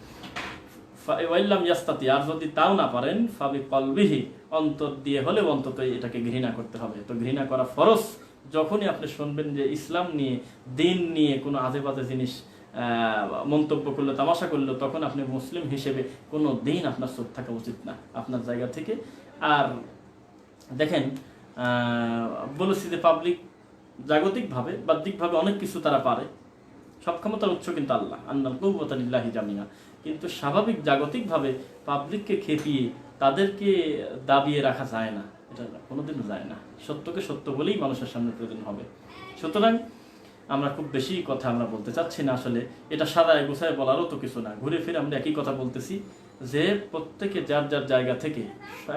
ওয়াইল্লাম ইয়াস্তাতি, আর যদি তাও না পারেন, ফাবি কলবিহি, অন্তর দিয়ে হলেও অন্তত এটাকে ঘৃণা করতে হবে। তো ঘৃণা করা ফরজ। যখনই আপনি শুনবেন যে ইসলাম নিয়ে, দিন নিয়ে কোনো আজে বাজে জিনিস মন্তব্য করলো, তামাশা করলো, তখন আপনি মুসলিম হিসেবে কোনো দিন আপনার চুপ থাকা উচিত না আপনার জায়গা থেকে। আর দেখেন, বলেছি যে পাবলিক জাগতিকভাবে, বাহ্যিকভাবে অনেক কিছু তারা পারে, সব ক্ষমতার উৎস কিন্তু আল্লাহ, আন্নাল কুওয়াতা লিল্লাহি জামিআ। কিন্তু স্বাভাবিক জাগতিকভাবে পাবলিককে খেপিয়ে তাদেরকে দাবিয়ে রাখা যায় না, এটা কোনোদিনও যায় না। সত্যকে সত্য বলেই মানুষের সামনে প্রয়োজন হবে। সুতরাং আমরা খুব বেশি কথা আমরা বলতে চাচ্ছি না, আসলে এটা সাদায় গোছায় বলারও তো কিছু না, ঘুরে ফিরে আমরা একই কথা বলতেছি যে প্রত্যেকে যার যার জায়গা থেকে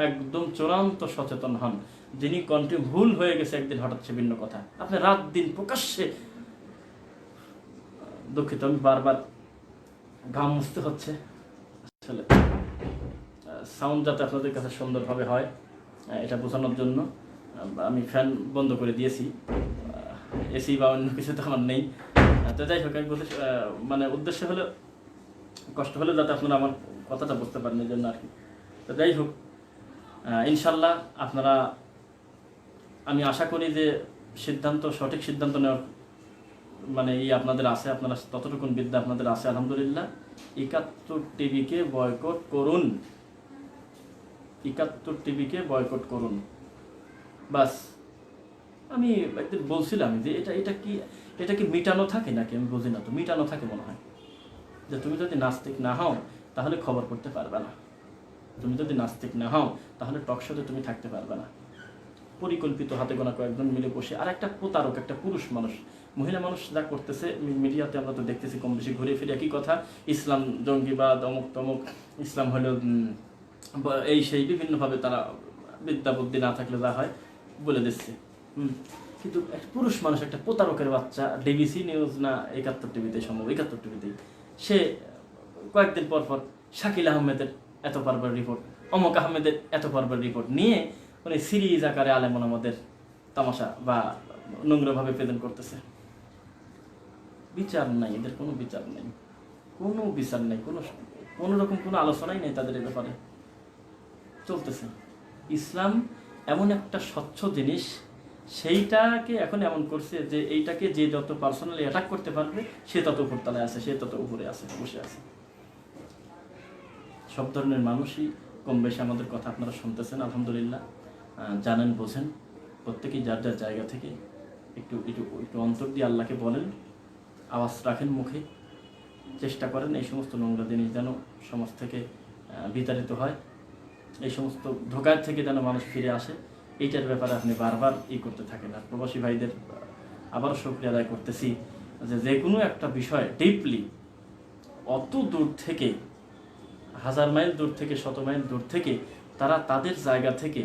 একদম চূড়ান্ত সচেতন হন। যিনি কণ্ঠে ভুল হয়ে গেছে একদিন হঠাৎ সে ভিন্ন কথা, আপনি রাত দিন প্রকাশ্যে, দুঃখিত আমি বারবার ঘাম মুছতে হচ্ছে, আসলে সাউন্ড যাতে আপনাদের কাছে সুন্দরভাবে হয় এটা বোঝানোর জন্য আমি ফ্যান বন্ধ করে দিয়েছি, এসি বা অন্য কিছু তো আমার নেই। তো যাই হোক, আমি বলতে মানে উদ্দেশ্য হলো, কষ্ট হলে যাতে আপনারা আমার কথাটা বুঝতে পারেন, এই জন্য আর কি। তো যাই হোক, ইনশাল্লাহ আপনারা, আমি আশা করি যে সঠিক সিদ্ধান্ত নেওয়ার মানে আপনাদের আছে, আপনারা ততটুকুন বিদ্যা আপনাদের আছে আলহামদুলিল্লাহ। ৭১ টিভিকে বয়কট করুন, ৭১ টিভিকে বয়কট করুন, বাস। আমি একদিন বলছিলাম যে এটা কি মিটানো থাকে নাকি, আমি বুঝি না তো, মিটানো থাকে মনে হয়। যে তুমি যদি নাস্তিক না হও তাহলে খবর করতে পারবে না, তুমি যদি নাস্তিক না হও তাহলে টকশোতে তুমি থাকতে পারবে না। পরিকল্পিত হাতে গোনা কয়েকজন মিলে বসে, আর একটা প্রতারক, একটা পুরুষ মানুষ, মহিলা মানুষ যা করতেছে মিডিয়াতে আমরা তো দেখতেছি কম বেশি ঘুরে ফিরে একই কথা, ইসলাম জঙ্গিবাদ, অমুক তমুক, ইসলাম হলো এই সেই, বিভিন্নভাবে তারা বিদ্যা বুদ্ধি না থাকলে যা হয় বলে দিচ্ছে। কিন্তু একটা পুরুষ মানুষ, একটা প্রতারকের বাচ্চা, ডিবিসি নিউজ না ৭১ টিভিতে, সম্ভব ৭১ টিভিতেই, সে কয়েকদিন পর পর শাকিল আহমেদের এত পারবার রিপোর্ট, অমক আহমেদের এত পারবার রিপোর্ট নিয়ে মানে সিরিজ আকারে আলেমন আমাদের তামাশা বা নোংরাভাবে প্রেজেন্ট করতেছে। বিচার নাই, এদের কোনো বিচার নেই, কোনো বিচার নেই, কোনো রকম কোনো আলোচনাই নেই তাদের এই ব্যাপারে, চলতেছে। ইসলাম এমন একটা স্বচ্ছ জিনিস, সেইটাকে এখন এমন করছে যে এইটাকে যে যত পার্সোনালি অ্যাটাক করতে পারবে সে তত উপরতলায় আছে, সে তত উপরে আছে, বসে আছে। সব ধরনের মানুষই কম বেশি আমাদের কথা আপনারা শুনতেছেন আলহামদুলিল্লাহ, জানেন, বোঝেন। প্রত্যেকেই যার যার জায়গা থেকে একটু একটু একটু অন্তর দিয়ে আল্লাহকে বলেন, আওয়াজ রাখেন মুখে, চেষ্টা করেন এই সমস্ত নোংরা জিনিস যেন সমাজ থেকে বিতাড়িত হয়, এই সমস্ত ধোঁকার থেকে যেন মানুষ ফিরে আসে, এইটার ব্যাপারে আপনি বারবার করতে থাকেন। আর প্রবাসী ভাইদের আবারও শুকরিয়া আদায় করতেছি যে কোনো একটা বিষয় ডিপলি, অত দূর থেকে, 1000 মাইল দূর থেকে, 100 মাইল দূর থেকে তারা তাদের জায়গা থেকে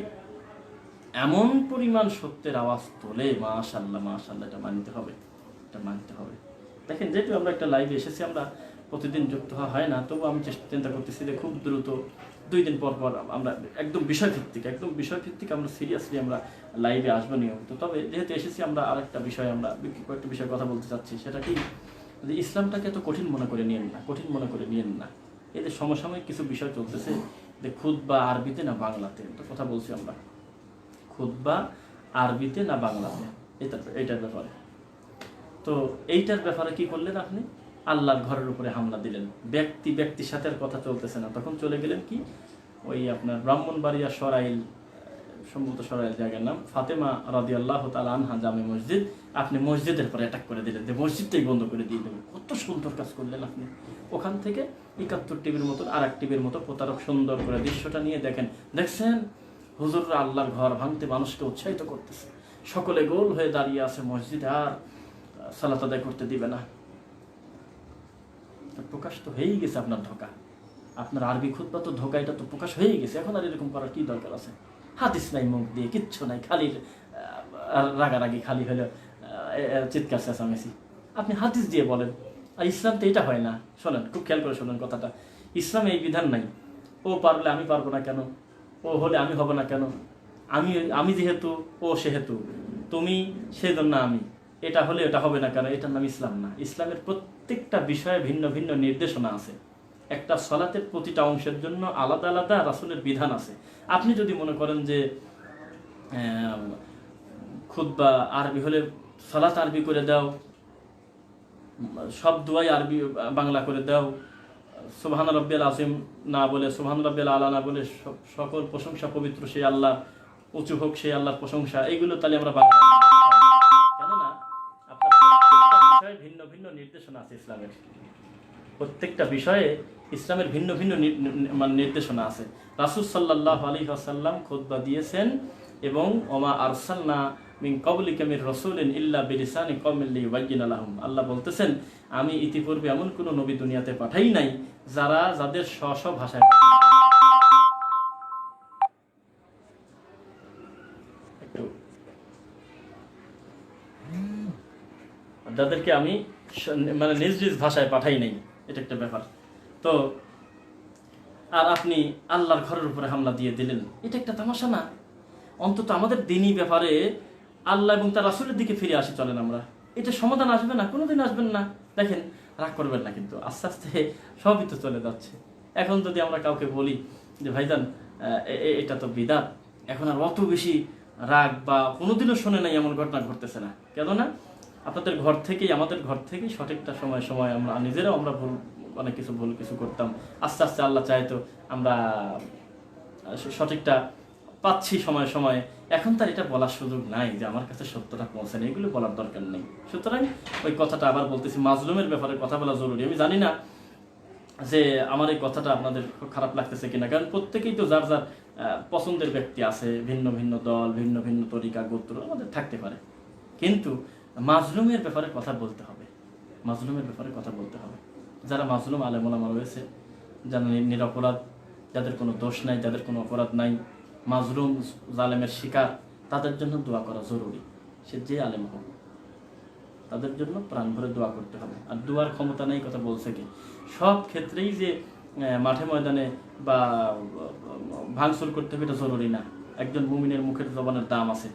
এমন পরিমাণ সত্যের আওয়াজ তোলে, মাশাআল্লাহ মাশাআল্লাহ, এটা মানতে হবে, এটা মানতে হবে। দেখেন, যেহেতু আমরা একটা লাইভে এসেছি, আমরা প্রতিদিন যুক্ত হওয়া হয় না, তবু আমি চিন্তা করতেছি যে খুব দ্রুত 2 দিন পর পর আমরা একদম বিষয়ভিত্তিক আমরা সিরিয়াসলি আমরা লাইভে আসবো নিয়মিত। তবে যেহেতু এসেছি, আমরা আরেকটা বিষয়, আমরা কয়েকটা বিষয়ে কথা বলতে চাচ্ছি, সেটা কি যে ইসলামটাকে এত কঠিন মনে করে নিয়েন না। এই যে সমসাময়িক কিছু বিষয় চলতেছে, যে খুতবা আরবিতে না বাংলাতে, তো কথা বলছি আমরা, খুতবা আরবিতে না বাংলাতে, এইটার ব্যাপারে। তো এইটার ব্যাপারে কি করলেন আপনি? আল্লাহর ঘরের উপরে হামলা দিলেন। ব্যক্তির সাথে আর কথা চলতেছে না, তখন চলে গেলেন কি ওই আপনার ব্রাহ্মণবাড়িয়া সরাইল, সম্ভবত সরাইল জায়গার নাম, ফাতেমা রাদিয়াল্লাহু তাআলা আনহা জামে মসজিদ, আপনি মসজিদের পরে অ্যাটাক করে দিলেন, যে মসজিদটাই বন্ধ করে দিয়ে দেবেন। কত সুন্দর কাজ করলেন আপনি। ওখান থেকে ৭১ টিভির মতো, আর এক টিভির মতো প্রতারক সুন্দর করে দৃশ্যটা নিয়ে দেখছেন হুজুররা আল্লাহর ঘর ভাঙতে মানুষকে উৎসাহিত করতেছে, সকলে গোল হয়ে দাঁড়িয়ে আছে মসজিদে, আর সালাত আদায় করতে দিবে না। প্রকাশ তো হয়েই গেছে আপনার ধোঁকা, আপনার আরবি খুতবা তো ধোঁকা, এটা তো প্রকাশ হয়েই গেছে। এখন আর এরকম করার কি দরকার আছে? হাদিস নাই, মুখ দিয়ে কিচ্ছু নাই, খালি রাগারাগি, খালি হলো চিৎকার চেঁচামেচি। আপনি হাদিস দিয়ে বলেন। আর ইসলাম তো এটা হয় না। শোনেন, খুব খেয়াল করে শোনেন কথাটা, ইসলামে এই বিধান নাই ও পারলে আমি পারবো না কেন, ও হলে আমি হব না কেন, আমি যেহেতু ও সেহেতু, তুমি সেজন্য আমি, এটা হলে এটা হবে না কেন, এটার নাম ইসলাম না। ইসলামের প্রত্যেকটা বিষয়ে ভিন্ন ভিন্ন নির্দেশনা আছে। একটা সালাতের প্রতিটা অংশের জন্য আলাদা আলাদা রাসূলের বিধান আছে। আপনি যদি মনে করেন যে খুতবা আরবি হলে সালাত আরবি করে দাও, সব দুয়াই আরবি বাংলা করে দাও, সুবহান রাব্বিয়াল আযীম না বলে, সুবহান রাব্বিয়াল আলা না বলে, সকল প্রশংসা পবিত্র সেই আল্লাহ, উঁচু হোক সেই আল্লাহর প্রশংসা, এইগুলো তাহলে আমরা বাংলা, কেননা আপনার প্রত্যেকটা বিষয়ে ভিন্ন ভিন্ন নির্দেশনা আছে। ইসলামের প্রত্যেকটা বিষয়ে ইসলামের ভিন্ন ভিন্ন নির্দেশনা আছে। রাসূল সাল্লাল্লাহু আলাইহি ওয়াসাল্লাম খুতবা দিয়েছেন, এবং ওমা আরসালনা মিন ক্বাবলিকা মির রাসূলিন ইল্লা বিলিসানি কওমিন লিয়ুবায়্যিনা লাহুম, আল্লাহ বলতেছেন আমি ইতিপূর্বে এমন কোন নবী দুনিয়াতে পাঠাই নাই যাদের স্ব ভাষায়, যাদেরকে আমি মানে নিজ নিজ ভাষায় পাঠাই নাই, এটা একটা ব্যাপার। তো আর আপনি আল্লাহর ঘরের উপরে হামলা দিয়ে দিলেন, এটা একটা তামাশা না? অন্তত আমাদের দিনই ব্যাপারে আল্লাহ এবং তার রাসূলের দিকে ফিরে আসি চলেন আমরা। এটা সমাধান আসবে না, কোনোদিন আসবেন না। দেখেন, রাগ করবেন না, কিন্তু আস্তে আস্তে সবই তো চলে যাচ্ছে। এখন যদি আমরা কাউকে বলি যে ভাইজান এটা তো বিদআত, এখন আর অত বেশি রাগ বা কোনোদিনও শুনে নাই এমন ঘটনা ঘটতেছে না। কেননা আপনাদের ঘর থেকেই, আমাদের ঘর থেকেই সঠিকটা সময় সময় আমরা নিজেরাও আমরা অনেক ভুল কিছু করতাম। আস্তে আস্তে আল্লাহ চাইতো আমরা সঠিকটা পাচ্ছি সময় সময়ে। এখন তার এটা বলার সুযোগ নাই যে আমার কাছে সত্যটা পৌঁছায়নি, এগুলো বলার দরকার নেই। সুতরাং ওই কথাটা আবার বলতেছি, মাজলুমের ব্যাপারে কথা বলা জরুরি। আমি জানি না যে আমার এই কথাটা আপনাদের খুব খারাপ লাগতেছে কিনা, কারণ প্রত্যেকেই তো যার যার পছন্দের ব্যক্তি আছে, ভিন্ন ভিন্ন দল, ভিন্ন ভিন্ন তরিকা, গোত্র আমাদের থাকতে পারে, কিন্তু মাজলুমের ব্যাপারে কথা বলতে হবে। মাজলুমের ব্যাপারে কথা বলতে হবে। যারা মাজলুম আলেম ওলামা রয়েছে, যারা নিরপরাধ, যাদের কোনো দোষ নাই, যাদের কোনো অপরাধ নাই, মাজলুম জালেমের শিকার, তাদের জন্য দোয়া করা জরুরি। সে যে আলেম হোক, তাদের জন্য প্রাণ ভরে দোয়া করতে হবে। আর দোয়ার ক্ষমতা নেই কথা বলছে কি? সব ক্ষেত্রেই যে মাঠে ময়দানে বা ভাঙচুর করতে হবে এটা জরুরি না। একজন মুমিনের মুখের জবানের দাম আছে।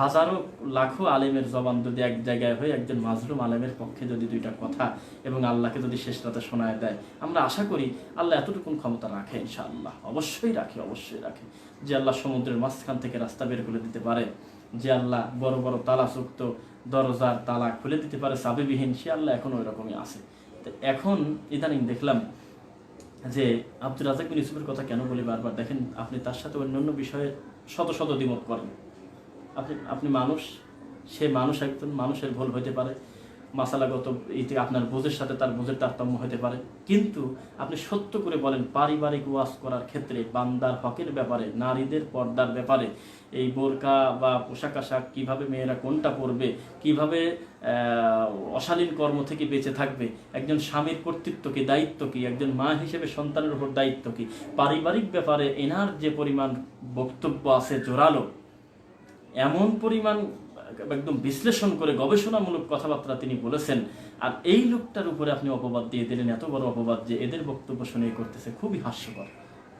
হাজারো লাখো আলেমের জবান যদি এক জায়গায় হয়ে একজন মাজলুম আলেমের পক্ষে যদি দুইটা কথা এবং আল্লাহকে যদি শেষ রাতে শোনায় দেয়, আমরা আশা করি আল্লাহ এতটুকুন ক্ষমতা রাখে, ইনশাআল্লাহ অবশ্যই রাখে, অবশ্যই রাখে। যে আল্লাহ সমুদ্রের মাঝখান থেকে রাস্তা বের করে দিতে পারে, যে আল্লাহ বড় বড় তালাযুক্ত দরজার তালা খুলে দিতে পারে চাবিবিহীন, সে আল্লাহ এখন ওই রকমই আছে। তো এখন ইদানিং দেখলাম যে আব্দুর রাজ্জাক বিন ইউসুফের কথা কেন বলি বারবার, দেখেন আপনি তার সাথে অন্যান্য বিষয়ে শত শত দ্বিমত করেন, আপনি মানুষ, সে মানুষ, একজন মানুষের ভুল হতে পারে, মাসালাগত ইতি আপনার বোঝের সাথে তার বোঝের তারতম্য হতে পারে, কিন্তু আপনি সত্য করে বলেন পারিবারিক ওয়াজ করার ক্ষেত্রে বান্দার হকের ব্যাপারে, নারীদের পর্দার ব্যাপারে, এই বোরকা বা পোশাক আশাক কীভাবে মেয়েরা কোনটা পরবে, কিভাবে অশালীন কর্ম থেকে বেঁচে থাকবে, একজন স্বামীর কর্তৃত্ব কি, দায়িত্ব কি, একজন মা হিসেবে সন্তানের উপর দায়িত্ব কি, পারিবারিক ব্যাপারে এনার যে পরিমাণ বক্তব্য আছে জোরালো, এমন পরিমাণ একদম বিশ্লেষণ করে গবেষণামূলক কথাবার্তা তিনি বলেছেন। আর এই লোকটার উপরে আপনি অপবাদ দিয়ে দিলেন, এত বড় অপবাদ যে এদের বক্তব্য শুনে করতেছে, খুবই হাস্যকর।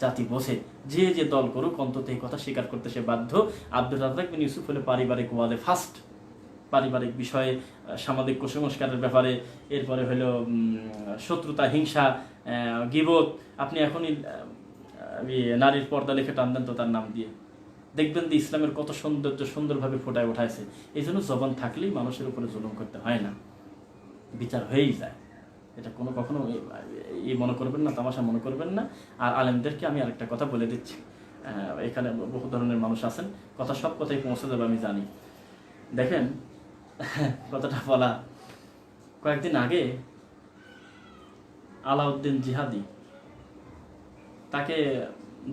জাতি বোঝে, যে যে দল করুক অন্তত এই কথা স্বীকার করতে সে বাধ্য। আব্দুর রাজ্জাক বিন ইউসুফ হলে পারিবারিক ওয়াদে ফার্স্ট, পারিবারিক বিষয়ে, সামাজিক কুসংস্কারের ব্যাপারে, এরপরে হলো শত্রুতা, হিংসা, গীবত। আপনি এখনই নারীর পর্দা লিখে টান দেন তো তার নাম দিয়ে, দেখবেন যে ইসলামের কত সুন্দরভাবে ফোটায় উঠাইছে। এই জন্য জবান থাকলেই মানুষের উপরে জুলুম করতে হয় না, বিচার হয়েই যায়। এটা কখনো মনে করবেন না, তামাশা মনে করবেন না। আর আলেমদেরকে আমি আরেকটা কথা বলে দিচ্ছি, এখানে বহু ধরনের মানুষ আছেন, সব কথাই পৌঁছে যাবে আমি জানি। দেখেন কথাটা বলা, কয়েকদিন আগে আলাউদ্দিন জিহাদি, তাকে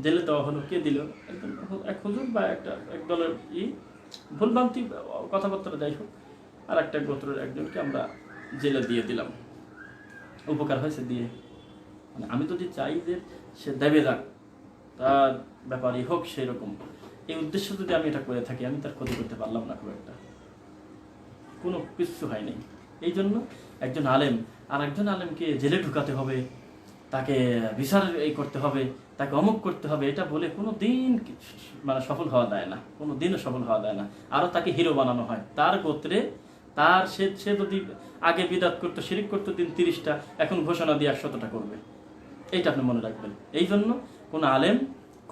জেলে দেওয়া হলো। কে দিল? একজন এক হুজুর বা এক দলের ভুলভ্রান্তি কথাবার্তা যাই হোক, আর একটা গোত্রের একজনকে আমরা জেলে দিয়ে দিলাম। উপকার হয়েছে দিয়ে, মানে আমি যদি চাই যে সে দেবে যাক, তার ব্যাপারই হোক সেই রকম, এই উদ্দেশ্য যদি আমি এটা করে থাকি, আমি তার ক্ষতি করতে পারলাম না খুব একটা, কোনো কিছু হয়নি। এই জন্য একজন আলেম আর একজন আলেমকে জেলে ঢুকাতে হবে, তাকে বিচার করতে হবে, তাকে অমুক করতে হবে, এটা বলে কোনো দিন মানে সফল হওয়া যায় না, কোনো দিনও সফল হওয়া যায় না। আরও তাকে হিরো বানানো হয়। তার গোত্রে তার সে যদি আগে বিদাত করতো, শিরিক করতো দিন 30টা, এখন ঘোষণা দিয়ে 100টা করবে। এইটা আপনি মনে রাখবেন। এই জন্য কোনো আলেম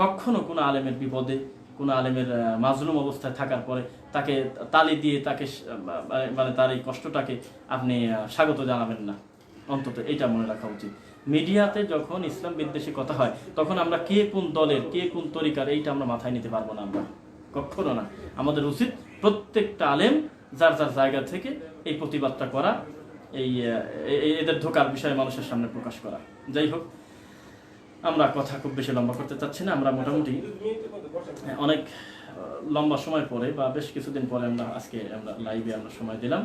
কখনো কোনো আলেমের বিপদে, কোনো আলেমের মাজলুম অবস্থায় থাকার পরে তাকে তালি দিয়ে তাকে মানে তার এই কষ্টটাকে আপনি স্বাগত জানাবেন না, অন্তত এইটা মনে রাখা উচিত। মিডিয়াতে যখন ইসলাম বিদ্বেষী কথা হয়, তখন আমরা কে কোন দলের, কে কোন তরিকার, এইটা আমরা মাথায় নিতে পারবো না, আমরা কখনো না। আমাদের উচিত প্রত্যেকটা আলেম যার যার জায়গা থেকে এই প্রতিবাদটা করা, এদের ধোকার বিষয়ে মানুষের সামনে প্রকাশ করা। যাই হোক, আমরা কথা খুব বেশি লম্বা করতে চাচ্ছি না। আমরা মোটামুটি অনেক লম্বা সময় পরে বা বেশ কিছুদিন পরে আমরা লাইভে সময় দিলাম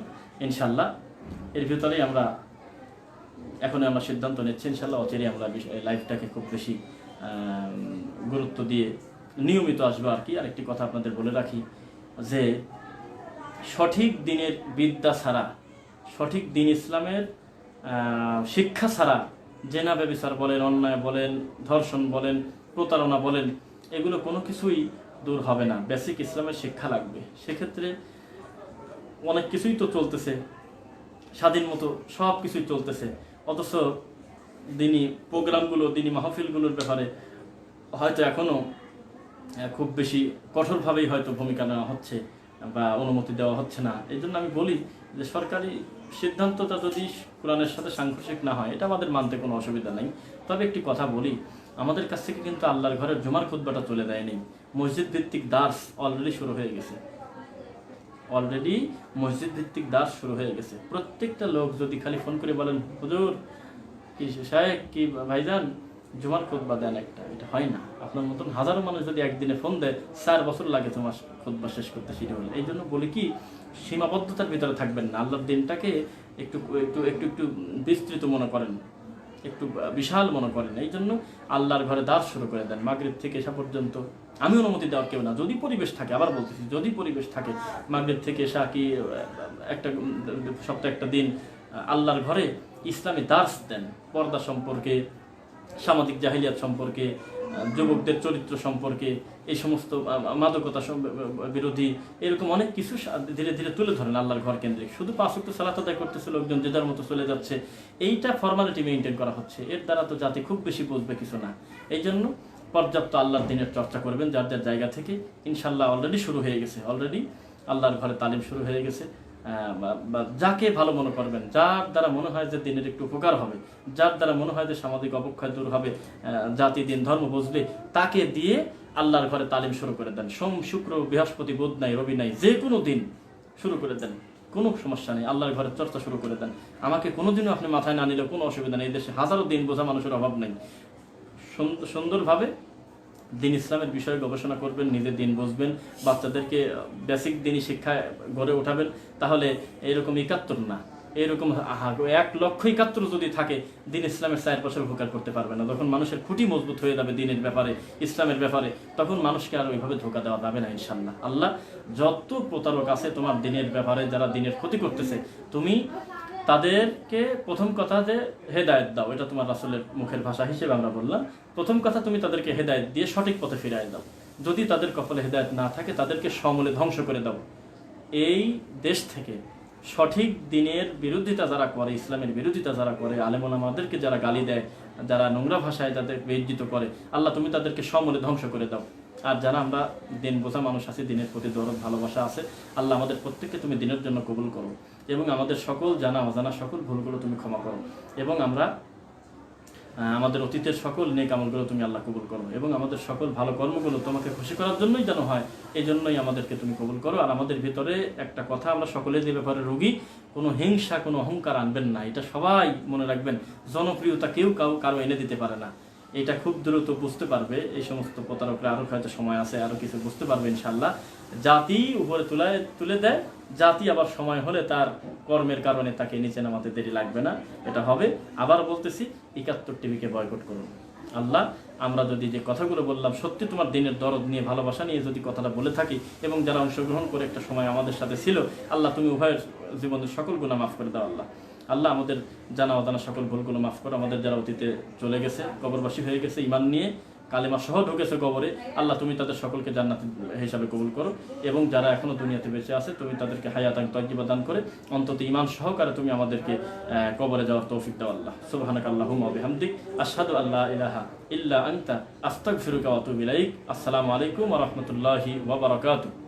ইনশাল্লাহ। এর ভিতরেই আমরা সিদ্ধান্ত নিচ্ছি ইনশাল্লাহ, অচিরেই আমরা লাইভটাকে খুব বেশি গুরুত্ব দিয়ে নিয়মিত আসবো আর কি। আরেকটি কথা আপনাদের বলে রাখি যে সঠিক দিনের বিদ্যা ছাড়া, সঠিক দিন ইসলামের শিক্ষা ছাড়া জেনা ব্যভিচার বলেন, অন্যায় বলেন, ধর্ষণ বলেন, প্রতারণা বলেন, এগুলো কোনো কিছুই দূর হবে না। বেসিক ইসলামের শিক্ষা লাগবে। সেক্ষেত্রে অনেক কিছুই তো চলতেছে, স্বাধীন মতো সব কিছুই চলতেছে, অথচ দিনী প্রোগ্রামগুলো, দিনী মাহফিলগুলোর ব্যাপারে হয়তো এখনও খুব বেশি কঠোরভাবেই হয়তো ভূমিকা নেওয়া হচ্ছে বা অনুমতি দেওয়া হচ্ছে না। এই জন্য আমি বলি যে সরকারি সিদ্ধান্তটা যদি কোরআনের সাথে সাংঘর্ষিক না হয়, এটা আমাদের মানতে কোনো অসুবিধা নেই। তবে একটি কথা বলি, আমাদের কাছ থেকে কিন্তু আল্লাহর ঘরের জুমার খুতবাটা চলে দেয়নি। মসজিদ ভিত্তিক দার্স অলরেডি শুরু হয়ে গেছে, মসজিদ ভিত্তিক দার্স শুরু হয়ে গেছে। প্রত্যেকটা লোক যদি খালি ফোন করে বলেন, হুজুর কি শায়েখ কি ভাইজান জুমার খুতবা দেন একটা, এটা হয় না। আপনার মতন হাজারো মানুষ যদি একদিনে ফোন দেয়, 4 বছর লাগে তোমার খুতবা শেষ করতে শিডিউল। এই জন্য বলি কি, সীমাবদ্ধতার ভিতরে থাকবেন না, আল্লাহর দিনটাকে একটু একটু একটু একটু বিস্তৃত মনে করেন, একটু বিশাল মনে করেন। এই জন্য আল্লাহর ঘরে দাঁড় শুরু করে দেন মাগরিব থেকে এসা পর্যন্ত। আমি অনুমতি দেওয়ার কেউ না, যদি পরিবেশ থাকে, আবার বলতেছি যদি পরিবেশ থাকে, মাগরিব থেকে এসা কি একটা সপ্তাহে একটা দিন আল্লাহর ঘরে ইসলামী দার্স দেন, পর্দা সম্পর্কে, সামাজিক জাহিলিয়াত সম্পর্কে, যুবকদের চরিত্র সম্পর্কে, এই সমস্ত মাদকতা বিরোধী এরকম অনেক কিছু ধীরে ধীরে তুলে ধরেন আল্লাহর ঘর কেন্দ্রিক। শুধু 5 ওয়াক্ত সালাত আদায় করতেছে লোকজন, যে যার মতো চলে যাচ্ছে, এইটা ফর্মালিটি মেনটেন করা হচ্ছে। এর দ্বারা তো জাতি খুব বেশি বুঝবে কিছু না। এই জন্য পর্যাপ্ত আল্লাহর দিনের চর্চা করবেন যার যার জায়গা থেকে। ইনশাল্লাহ অলরেডি শুরু হয়ে গেছে, অলরেডি আল্লাহর ঘরে তালিম শুরু হয়ে গেছে। যাকে ভালো মনে করবেন, যার দ্বারা মনে হয় যে দিনের একটু উপকার হবে, যার দ্বারা মনে হয় যে সামাজিক অবক্ষয় দূর হবে, জাতি দিন ধর্ম বুঝবে, তাকে দিয়ে আল্লাহর ঘরে তালিম শুরু করে দেন। সোম শুক্র বৃহস্পতি বুধ নাই রবি নাই, যে কোনো দিন শুরু করে দেন, কোনো সমস্যা নেই। আল্লাহর ঘরের চর্চা শুরু করে দেন। আমাকে কোনোদিনও আপনি মাথায় না নিলেও কোনো অসুবিধা নেই। এই দেশে হাজারো দিন বোঝা মানুষের অভাব নেই। সুন্দরভাবে দিন ইসলামের বিষয়ে গবেষণা করবেন, নিজের দিন বুঝবেন, বাচ্চাদেরকে বেসিক দিনই শিক্ষায় গড়ে ওঠাবেন। তাহলে এরকম 71 না, এরকম 1,71,000 যদি থাকে, দিন ইসলামের 4 বছর উপকার করতে পারবে না। যখন মানুষের খুঁটি মজবুত হয়ে যাবে দিনের ব্যাপারে, ইসলামের ব্যাপারে, তখন মানুষকে আর ওইভাবে ধোকা দেওয়া যাবে না ইনশাল্লাহ। আল্লাহ যত প্রতারক আছে তোমার দিনের ব্যাপারে, যারা দিনের ক্ষতি করতেছে, তুমি তাদেরকে প্রথম কথা যে হেদায়েত দাও, এটা তোমার রাসূলের মুখের ভাষা হিসেবে আমরা বললাম। প্রথম কথা, তুমি তাদেরকে হেদায়েত দিয়ে সঠিক পথে ফিরিয়ে দাও। যদি তাদের কপালে হেদায়েত না থাকে, তাদেরকে সমূলে ধ্বংস করে দাও। এই দেশ থেকে সঠিক দিনের বিরোধিতা যারা করে, ইসলামের বিরোধিতা যারা করে, আলেম ওলামাদেরকে যারা গালি দেয়, যারা নোংরা ভাষায় যাদের বেইজ্জত করে, আল্লাহ তুমি তাদেরকে সমূলে ধ্বংস করে দাও। আর যারা আমরা দিন বোঝা মানুষ আছি, দিনের প্রতি দরদ ভালোবাসা আছে, আল্লাহ আমাদের প্রত্যেককে তুমি দিনের জন্য কবুল করো, এবং আমাদের সকল জানা অজানা সকল ভুলগুলো তুমি ক্ষমা করো, এবং আমাদের অতীতের সকল নেক আমলগুলো তুমি আল্লাহ কবুল করো, এবং আমাদের সকল ভালো কর্মগুলো তোমাকে খুশি করার জন্যই যেন হয়, এই জন্যই আমাদেরকে তুমি কবুল করো। আর আমাদের ভিতরে একটা কথা, আমরা সকলে যে ব্যাপারে রোগী, কোনো হিংসা, কোনো অহংকার আনবেন না। এটা সবাই মনে রাখবেন। জনপ্রিয়তা কেউ কারো এনে দিতে পারে না। এটা খুব দ্রুত বুঝতে পারবে। এই সমস্ত প্রতারকরা আরও হয়তো সময় আছে, আরও কিছু বুঝতে পারবে ইনশাল্লাহ। জাতি উপরে তুলে দেয়, জাতি আবার সময় হলে তার কর্মের কারণে তাকে নিচে নামাতে দেরি লাগবে না, এটা হবে। আবার বলতেছি, 71 টিভিকে বয়কট করুন। আল্লাহ, আমরা যদি যে কথাগুলো বললাম সত্যি তোমার দিনের দরদ নিয়ে, ভালোবাসা নিয়ে যদি কথাটা বলে থাকি, এবং যারা অংশগ্রহণ করে একটা সময় আমাদের সাথে ছিল, আল্লাহ তুমি উভয়ের জীবনের সকল গুনাহ মাফ করে দাও। আল্লাহ আমাদের জানা অজানা সকল ভুলগুলো মাফ করো। আমাদের যারা অতীতে চলে গেছে, কবরবাসী হয়ে গেছে, ইমান নিয়ে কালেমা সহ ঢুকেছে কবরে, আল্লাহ তুমি তাদের সকলকে জান্নাত হিসাবে কবুল করো। এবং যারা এখনো দুনিয়াতে বেঁচে আছে, তুমি তাদেরকে হায়াতান তাইয়্যিবা দান করে অন্তত ঈমান সহকারে তুমি আমাদেরকে কবরে যাওয়ার তৌফিক দাও। আল্লাহ সুবহানাকা আল্লাহুম্মা ওয়া বিহামদিক আশহাদু আল্লা ইলাহা ইল্লা আনতা আস্তাগফিরুকা ওয়া আতুবু ইলাইক। আসসালামু আলাইকুম ওয়া রাহমাতুল্লাহি ওয়া বারাকাতুহু।